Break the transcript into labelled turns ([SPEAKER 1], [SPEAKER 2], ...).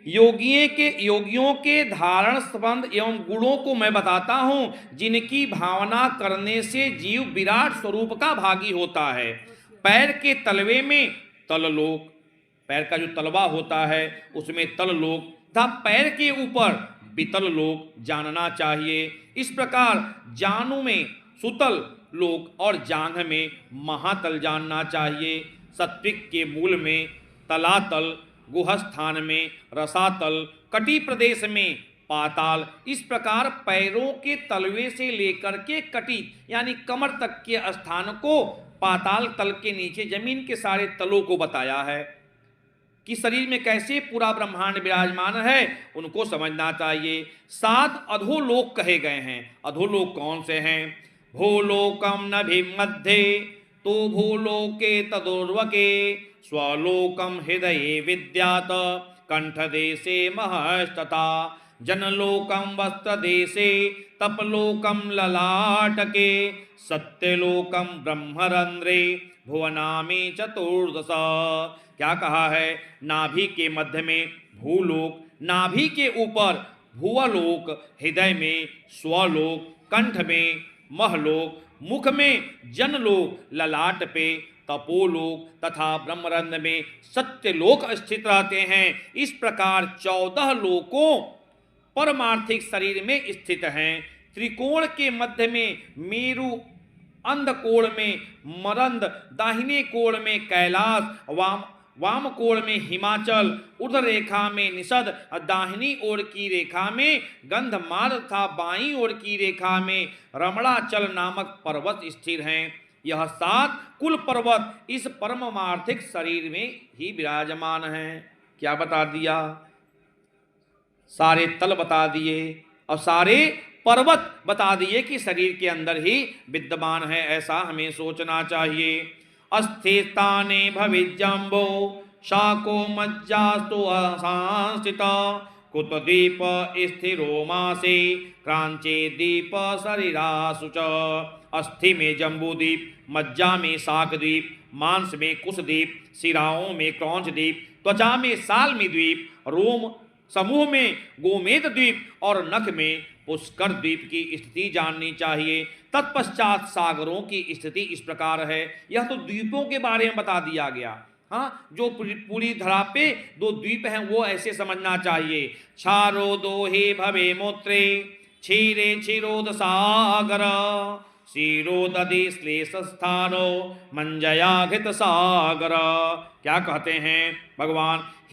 [SPEAKER 1] योगियों के धारण संबंध एवं गुणों को मैं बताता हूं, जिनकी भावना करने से जीव विराट स्वरूप का भागी होता है। पैर के तलवे में तललोक, पैर का जो तलवा होता है उसमें तललोक तथा पैर के ऊपर वितल लोक जानना चाहिए। इस प्रकार जानू में सुतल लोक और जांघ में महातल जानना चाहिए। सत्विक के मूल में तलातल, गुहस्थान में रसातल, कटी प्रदेश में पाताल। इस प्रकार पैरों के तलवे से लेकर के कटी यानी कमर तक के स्थान को पाताल तल के नीचे जमीन के सारे तलों को बताया है कि शरीर में कैसे पूरा ब्रह्मांड विराजमान है, उनको समझना चाहिए। 7 अधोलोक कहे गए हैं। अधोलोक कौन से हैं? भूलोकम नभिमध्ये तो भूलोके तदुर्वके स्वलोकम हृदये विद्यात कंठदेशे महस्तथा जनलोकम वस्त्रदेशे तपलोकम ललाटके सत्यलोकम ब्रह्मरंध्रे भुवनामी चतुर्दश। क्या कहा है? नाभि के मध्य में भूलोक, नाभि के ऊपर भुवलोक, हृदय में स्वलोक, कंठ में महलोक, मुख में जनलोक, ललाट पे तपोलोक तथा ब्रह्मरंध्र में सत्यलोक स्थित रहते हैं। इस प्रकार 14 लोकों परमार्थिक शरीर में स्थित हैं। त्रिकोण के मध्य में मेरु, अंधकोण में मरंद, दाहिने कोण में कैलाश, वाम कोण में हिमाचल, ऊर्ध्व रेखा में निषद, दाहिनी ओर की रेखा में गंधमार्ग तथा बाईं ओर की रेखा में रमणाचल नामक पर्वत स्थिर हैं। यह 7 कुल पर्वत इस परमार्थिक शरीर में ही विराजमान हैं। क्या बता दिया? सारे तल बता दिए और सारे पर्वत बता दिए कि शरीर के अंदर ही विद्यमान है। ऐसा हमें सोचना चाहिए। अस्थिस्थाने भविजम्बो शाको मज्जास्तु असांस्थिता कुतद्वीप स्थिरो मासे क्रांचे दीप शरीरासु च। अस्थि में जम्बूद्वीप, मज्जा में शाकद्वीप, मांस में कुशद्वीप, शिराओं में क्रौंचद्वीप, त्वचा में साल्मी द्वीप, रोम समूह में गोमेद द्वीप और नख में पुष्कर द्वीप की स्थिति जाननी चाहिए। तत्पश्चात सागरों की स्थिति इस प्रकार है। यह तो द्वीपों के बारे में बता दिया गया। हाँ, जो पूरी धरा पे 2 द्वीप हैं वो ऐसे समझना चाहिए। क्षारो दोहे भवे मूत्रे क्षीरे क्षीरोद सागर क्षीरोदधि श्लेष स्थानो मंजया घृत सागर। क्या कहते हैं भगवान?